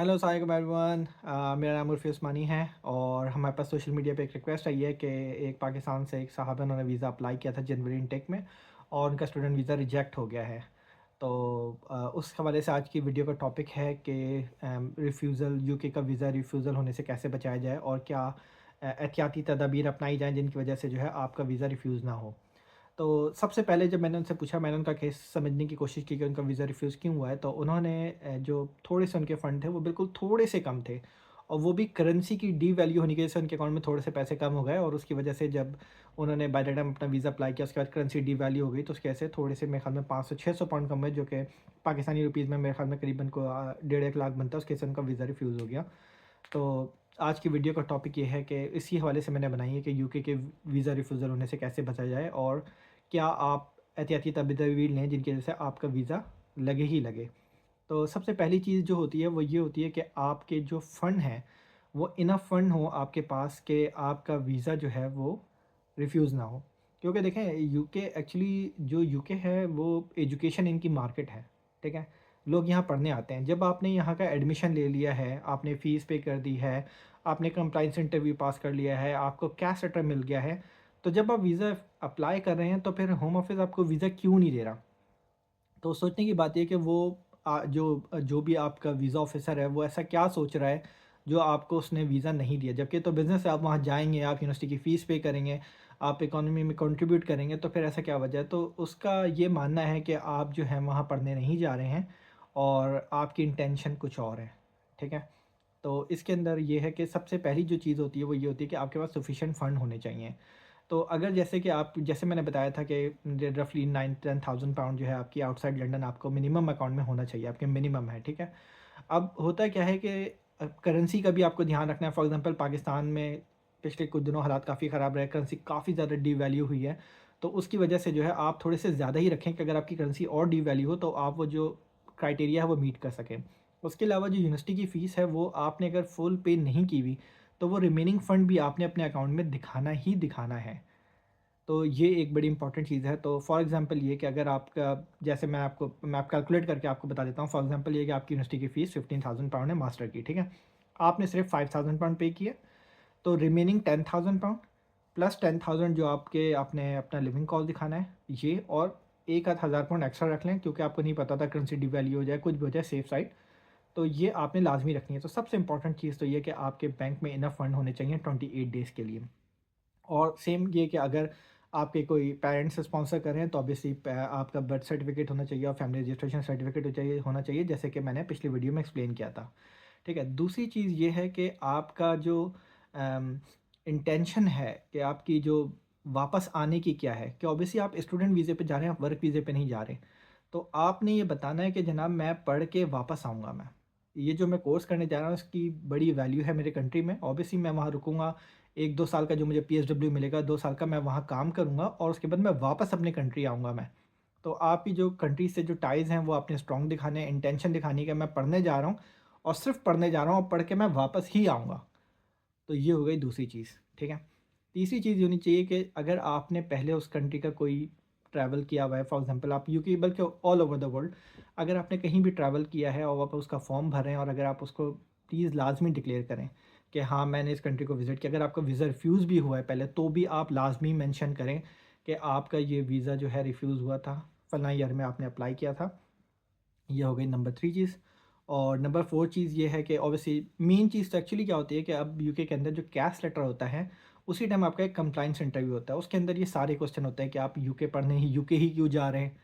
Hello अस्सलाम everyone. मेरा नाम उर्फ़ी उस्मानी है और हमारे पास सोशल मीडिया पे एक रिक्वेस्ट आई है कि एक पाकिस्तान से एक साहब हैं, उन्होंने वीज़ा अप्लाई किया था जनवरी इनटेक में और उनका स्टूडेंट वीज़ा रिजेक्ट हो गया है। तो उस हवाले से आज की वीडियो का टॉपिक है कि रिफ्यूज़ल यूके का वीज़ा रिफ्यूज़ल होने से कैसे बचाया जाए और क्या एहतियाती तदाबीर अपनाई जाएँ जिनकी वजह से जो है आपका वीज़ा रिफ्यूज़ ना हो। तो सबसे पहले जब मैंने उनसे पूछा, मैंने उनका केस समझने की कोशिश की कि उनका वीज़ा रिफ्यूज़ क्यों हुआ है, तो उन्होंने जो थोड़े से उनके फ़ंड थे वो बिल्कुल थोड़े से कम थे और वो भी करेंसी की डीवैल्यू होने की वजह से उनके अकाउंट में थोड़े से पैसे कम हो गए और उसकी वजह से जब उन्होंने बाय द टाइम अपना वीज़ा अप्लाई किया उसके बाद करेंसी डीवैल्यू हो गई, तो उसकी वजह से थोड़े से मेरे ख्याल में 500-600 पाउंड कम हुए, जो कि पाकिस्तानी रुपीज़ में मेरे ख्याल में करीबन को 1.5 लाख बनता है। उसकी वजह से उनका वीज़ा रिफ्यूज़ हो गया। तो आज की वीडियो का टॉपिक ये है कि इसी हवाले से मैंने बनाई है कि यूके के वीज़ा रिफ्यूज़ल होने से कैसे बचा जाए और क्या आप एहतियाती तदबीर लें जिनकी वजह से आपका वीज़ा लगे ही लगे। तो सबसे पहली चीज़ जो होती है वो ये होती है कि आपके जो फ़ंड हैं वो इनफ फ़ंड हो आपके पास कि आपका वीज़ा जो है वो रिफ्यूज़ ना हो। क्योंकि देखें, यूके एक्चुअली जो यूके है वो एजुकेशन इनकी मार्केट है, ठीक है? लोग यहाँ पढ़ने आते हैं। जब आपने यहाँ का एडमिशन ले लिया है, आपने फ़ीस पे कर दी है, आपने कंप्लायंस इंटरव्यू पास कर लिया है, आपको कैश लेटर मिल गया है, तो जब आप वीज़ा अप्लाई कर रहे हैं तो फिर होम ऑफ़िस आपको वीज़ा क्यों नहीं दे रहा? तो सोचने की बात ये है कि वो जो भी आपका वीज़ा ऑफ़िसर है वो ऐसा क्या सोच रहा है जो आपको उसने वीज़ा नहीं दिया। जबकि तो बिज़नेस है, आप वहाँ जाएँगे, आप यूनिवर्सिटी की फ़ीस पे करेंगे, आप इकोनॉमी में कंट्रीब्यूट करेंगे, तो फिर ऐसा क्या वजह है? तो उसका ये मानना है कि आप जो है वहाँ पढ़ने नहीं जा रहे हैं और आपकी इंटेंशन कुछ और है, ठीक है? तो इसके अंदर ये है कि सबसे पहली जो चीज़ होती है वो ये होती है कि आपके पास सफिशिएंट फ़ंड होने चाहिए। तो अगर जैसे कि आप, जैसे मैंने बताया था कि रफ़ली 9-10,000 पाउंड जो है आपकी आउटसाइड लंदन आपको मिनिमम अकाउंट में होना चाहिए, आपके मिनिमम है, ठीक है? अब होता क्या है कि करेंसी का भी आपको ध्यान रखना है। फॉर एग्ज़ाम्पल पाकिस्तान में पिछले कुछ दिनों हालात काफ़ी ख़राब रहे, करेंसी काफ़ी ज़्यादा डीवैल्यू हुई है। तो उसकी वजह से जो है आप थोड़े से ज़्यादा ही रखें कि अगर आपकी करेंसी और डीवैल्यू हो तो आप वो जो क्राइटेरिया है वो मीट कर सकें। उसके अलावा जो यूनिवर्सिटी की फ़ीस है वो आपने अगर फुल पे नहीं की हुई, तो वो रिमेनिंग फ़ंड भी आपने अपने अकाउंट में दिखाना ही दिखाना है। तो ये एक बड़ी इंपॉर्टेंट चीज़ है। तो फॉर एग्ज़ाम्पल ये कि अगर आपका, जैसे मैं आप कैलकुलेट करके आपको बता देता हूँ। फॉर एग्ज़ाम्पल ये कि आपकी यूनिवर्सिटी की फ़ीस 15,000 पाउंड है मास्टर की, ठीक है? आपने सिर्फ 5,000 पाउंड पे किए, तो रिमेनिंग 10,000 पाउंड प्लस 10,000 जो आपके आपने अपना लिविंग कॉस्ट दिखाना है, ये और एक आध हज़ार पाउंड एक्स्ट्रा रख लें क्योंकि आपको नहीं पता था करेंसी डिवैल्यू हो जाए, कुछ भी हो जाए, सेफ साइड। तो ये आपने लाज़मी रखनी है। तो सबसे इंपॉर्टेंट चीज़ तो ये है कि आपके बैंक में इनफ फंड होने चाहिए 28 डेज़ के लिए। और सेम ये कि अगर आपके कोई पेरेंट्स स्पॉन्सर कर रहे हैं तो ऑब्वियसली आपका बर्थ सर्टिफिकेट होना चाहिए और फैमिली रजिस्ट्रेशन सर्टिफिकेट होना चाहिए, जैसे कि मैंने पिछली वीडियो में एक्सप्लेन किया था। ठीक है, दूसरी चीज़ ये है कि आपका जो इंटेंशन है कि आपकी जो वापस आने की क्या है, कि ऑब्वियसली आप स्टूडेंट वीज़े पे जा रहे हैं, आप वर्क वीज़े पे नहीं जा रहे। तो आपने ये बताना है कि जनाब मैं पढ़ के वापस आऊँगा। मैं ये जो मैं कोर्स करने जा रहा हूँ इसकी बड़ी वैल्यू है मेरे कंट्री में। ऑब्वियसली मैं वहाँ रुकूँगा, 1-2 साल का जो मुझे पीएसडब्ल्यू मिलेगा, 2 साल का मैं वहाँ काम करूँगा और उसके बाद मैं वापस अपनी कंट्री आऊँगा मैं। तो आपकी जो कंट्री से जो टाइज़ हैं वो आपने स्ट्रॉन्ग दिखाने हैं, इंटेंशन दिखानी है कि मैं पढ़ने जा रहा हूँ और सिर्फ़ पढ़ने जा रहा हूँ और पढ़ के मैं वापस ही आऊँगा। तो ये हो गई दूसरी चीज़, ठीक है? तीसरी चीज़ ये होनी चाहिए कि अगर आपने पहले उस कंट्री का कोई ट्रैवल किया हुआ है, फॉर एग्ज़ाम्पल आप यूके बल्कि ऑल ओवर द वर्ल्ड, अगर आपने कहीं भी ट्रैवल किया है और आप उसका फॉर्म भर रहे हैं और अगर आप उसको प्लीज़ लाज़मी डिक्लेयर करें कि हाँ, मैंने इस कंट्री को विज़िट किया। अगर आपका वीज़ा रिफ्यूज़ भी हुआ है पहले, तो भी आप लाज़मी मेंशन करें कि आपका ये वीज़ा जो है रिफ्यूज़ हुआ था, फलाँ ईयर में आपने अप्लाई किया था। ये हो गई नंबर 3 चीज़। और नंबर 4 चीज़ ये है कि ऑब्वियसली मेन चीज़ तो एक्चुअली क्या होती है कि अब यूके के अंदर जो कैश लेटर होता है, उसी टाइम आपका एक कंप्लायंस इंटरव्यू होता है। उसके अंदर ये सारे क्वेश्चन होते हैं कि आप यूके पढ़ने ही यूके ही क्यों जा रहे हैं?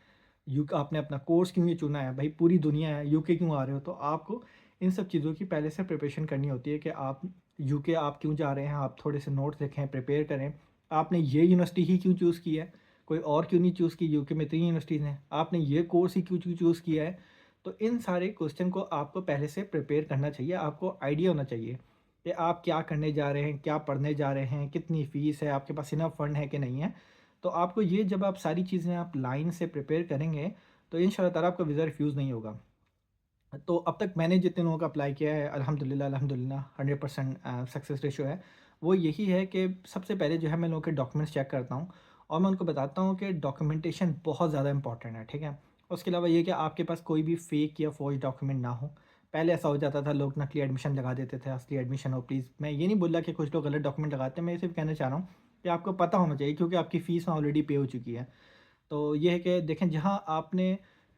आपने अपना कोर्स क्यों ये चुना है? भाई पूरी दुनिया है, यूके क्यों आ रहे हो? तो आपको इन सब चीज़ों की पहले से प्रिपरेशन करनी होती है कि आप यूके आप क्यों जा रहे हैं? आप थोड़े से नोट्स लिखें, प्रिपेयर करें। आपने ये यूनिवर्सिटी ही क्यों चूज़ की है? कोई और क्यों नहीं चूज़ की? यूके में 3 यूनिवर्सिटीज़ हैं। आपने ये कोर्स ही क्यों चूज़ किया है? तो इन सारे क्वेश्चन को आपको पहले से प्रिपेयर करना चाहिए। आपको आइडिया होना चाहिए कि आप क्या करने जा रहे हैं, क्या पढ़ने जा रहे हैं, कितनी फ़ीस है, आपके पास इनफ फंड है कि नहीं है। तो आपको ये, जब आप सारी चीज़ें आप लाइन से प्रिपेयर करेंगे तो इंशाल्लाह ताला आपका वीज़ा रिफ्यूज़ नहीं होगा। तो अब तक मैंने जितने लोगों का अप्लाई किया है, अल्हम्दुलिल्लाह अल्हम्दुलिल्लाह 100% सक्सेस रेशियो है। वो यही है कि सबसे पहले जो है मैं लोगों के डॉक्यूमेंट्स चेक करता हूँ और मैं उनको बताता हूँ कि डॉक्यूमेंटेशन बहुत ज़्यादा इंपॉर्टेंट है, ठीक है? उसके अलावा ये कि आपके पास कोई भी फ़ेक या फ़ॉर्ज डॉक्यूमेंट ना हो। पहले ऐसा हो जाता था, लोग नकली एडमिशन लगा देते थे, असली एडमिशन हो प्लीज़। मैं ये नहीं बोल रहा कि कुछ लोग गलत डॉक्यूमेंट लगाते हैं, मैं ये सिर्फ़ कहना चाह रहा हूँ कि आपको पता होना चाहिए, क्योंकि आपकी फ़ीस वहाँ ऑलरेडी पे हो चुकी है। तो ये है कि देखें, जहाँ आपने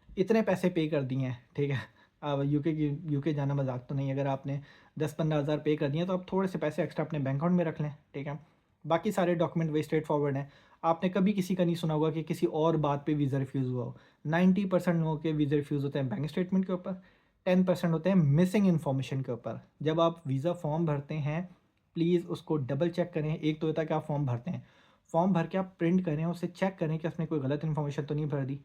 इतने पैसे पे कर दिए हैं, ठीक है? अब यूके जाना मज़ाक तो नहीं है, अगर आपने 10-15 हज़ार पे कर दिए हैं, तो आप थोड़े से पैसे एक्स्ट्रा अपने बैंक अकाउंट में रख लें, ठीक है? बाकी सारे डॉक्यूमेंट वही स्ट्रेट फॉरवर्ड हैं। आपने कभी किसी का नहीं सुना होगा कि किसी और बात पे वीज़ा रिफ्यूज़ हुआ हो। 90% लोगों के वीज़ा रिफ्यूज़ होते हैं बैंक स्टेटमेंट के ऊपर, 10% होते हैं मिसिंग इन्फॉर्मेशन के ऊपर। जब आप वीज़ा फॉर्म भरते हैं, प्लीज़ उसको डबल चेक करें। एक तो होता है कि आप फॉर्म भरते हैं, फॉर्म भर के आप प्रिंट करें, उसे चेक करें कि उसमें कोई गलत इन्फॉर्मेशन तो नहीं भर दी।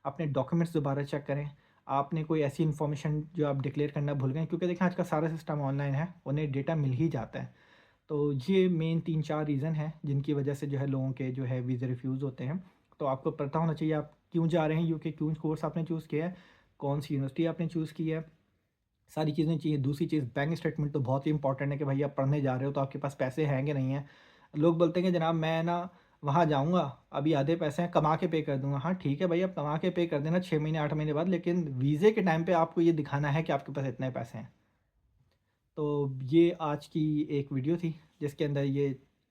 अपने डॉक्यूमेंट्स दोबारा चेक करें, आपने कोई ऐसी इन्फॉर्मेशन जो आप डिक्लेयर करना भूल गए, क्योंकि देखें आज का सारा सिस्टम ऑनलाइन है, उन्हें डेटा मिल ही जाता है। तो ये मेन 3-4 रीज़न हैं जिनकी वजह से जो है लोगों के जो है वीज़े रिफ्यूज़ होते हैं। तो आपको पता होना चाहिए आप क्यों जा रहे हैं यूके, क्यों कोर्स आपने चूज़ किया है, कौन-सी यूनिवर्सिटी आपने चूज़ की है, सारी चीज़ें चाहिए। दूसरी चीज़, बैंक स्टेटमेंट तो बहुत ही इंपॉर्टेंट है कि भाई आप पढ़ने जा रहे हो तो आपके पास पैसे हैं कि नहीं हैं। लोग बोलते हैं कि जनाब मैं ना वहाँ जाऊँगा, अभी आधे पैसे हैं कमा के पे कर दूँगा। हाँ ठीक है भाई, आप कमा के पे कर देना 6 महीने 8 महीने बाद, लेकिन वीज़े के टाइम पे आपको ये दिखाना है कि आपके पास इतने पैसे हैं। तो ये आज की एक वीडियो थी जिसके अंदर ये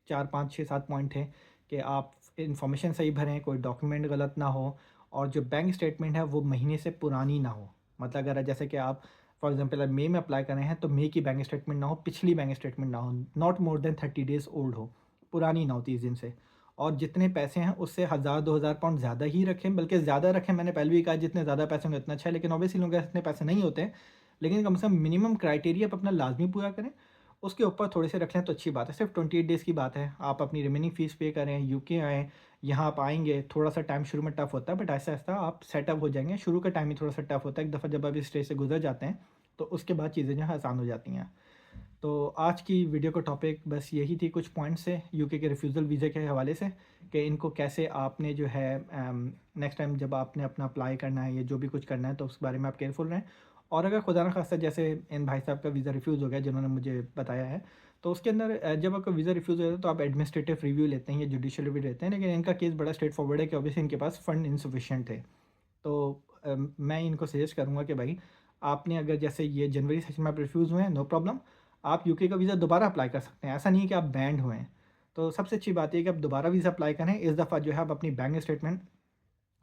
4, 5, 6, 7 पॉइंट थे कि आप इन्फॉर्मेशन सही भरें, कोई डॉक्यूमेंट गलत ना हो, और जो बैंक स्टेटमेंट है वो महीने से पुरानी ना हो। मतलब अगर जैसे कि आप फॉर एग्जांपल मई में अप्लाई कर रहे हैं, तो मई की बैंक स्टेटमेंट ना हो, पिछली बैंक स्टेटमेंट ना हो, not more than 30 days old हो, पुरानी ना हो 30 दिन से। और जितने पैसे हैं उससे 1000-2000 पाउंड ज़्यादा ही रखें, बल्कि ज़्यादा रखें। मैंने पहले भी कहा जितने ज़्यादा पैसे होंगे उतना अच्छा है, लेकिन ऑब्वियसली लोगों के इतने पैसे नहीं होते हैं। लेकिन कम से कम मिनिमम क्राइटेरिया आप अपना लाज़मी पूरा करें, उसके ऊपर थोड़े से रख लें तो अच्छी बात है। सिर्फ 28 डेज़ की बात है, आप अपनी रिमेनिंग फ़ीस पे करें, यूके आएँ, यहाँ आप आएँगे, थोड़ा-सा टाइम शुरू में टफ़ होता है, बट आहिस्ता-आहिस्ता आप सेटअप हो जाएँगे। शुरू का टाइम ही थोड़ा-सा टफ़ होता है, एक दफ़ा जब आप इस स्टेज से गुज़र जाते हैं, तो उसके बाद चीज़ें जो हैं आसान हो जाती हैं। तो आज की वीडियो का टॉपिक बस यही थी, कुछ पॉइंट्स से यूके के रिफ्यूज़ल वीज़े के हवाले से, कि इनको कैसे आपने जो है नेक्स्ट टाइम जब आपने अपना अप्लाई करना है या जो भी कुछ करना है, तो उस बारे में आप केयरफुल रहें। और अगर खुदा न खास्ता जैसे इन भाई साहब का वीज़ा रिफ्यूज़ हो गया जिन्होंने मुझे बताया है, तो उसके अंदर जब आपका वीज़ा रिफ्यूज़ हो जाता है तो आप एडमिनिस्ट्रेटिव रिव्यू लेते हैं या जुडिशियल रिव्यू लेते हैं, लेकिन इनका केस बड़ा स्ट्रेट फॉरवर्ड है कि ऑब्वियसली इनके पास फ़ंड इनसफिशिएंट थे। तो मैं इनको सजेस्ट करूँगा कि भाई आपने अगर जैसे ये जनवरी सेशन में आप रिफ्यूज़ हुए हैं, नो प्रॉब्लम, आप यूके का वीज़ा दोबारा अप्लाई कर सकते हैं। ऐसा नहीं है कि आप बैंड हुए हैं। तो सबसे अच्छी बात ये है कि आप दोबारा वीज़ा अप्लाई करें। इस दफ़ा जो है आप अपनी बैंक स्टेटमेंट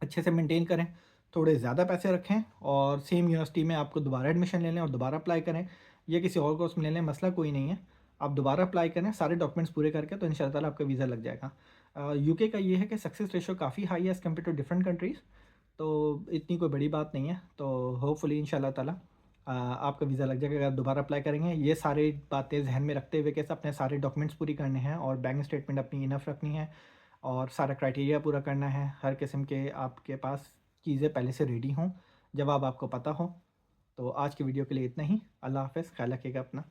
अच्छे से मेंटेन करें, थोड़े ज़्यादा पैसे रखें, और सेम यूनिवर्सिटी में आपको दोबारा एडमिशन ले लें और दोबारा अप्लाई करें, या किसी और कोर्स में ले लें, मसला कोई नहीं है। आप दोबारा अप्लाई करें सारे डॉक्यूमेंट्स पूरे करके, तो इंशाल्लाह ताला आपका वीज़ा लग जाएगा। यूके का ये है कि सक्सेस रेशियो काफ़ी हाई है as compare to different countries, तो इतनी कोई बड़ी बात नहीं है। तो होपफुली इंशाल्लाह ताला आपका वीज़ा लग जाएगा अगर आप दोबारा अप्लाई करेंगे। ये सारी बातें ज़हन में रखते हुए कैसे अपने सारे डॉक्यूमेंट्स पूरी करने हैं, और बैंक स्टेटमेंट अपनी इनफ रखनी है, और सारा क्राइटेरिया पूरा करना है, हर किस्म के आपके पास चीज़ें पहले से रेडी हों, जवाब आपको पता हो। तो आज की वीडियो के लिए इतना ही। अल्लाह हाफ़िज़, ख़्याल रखिएगा अपना।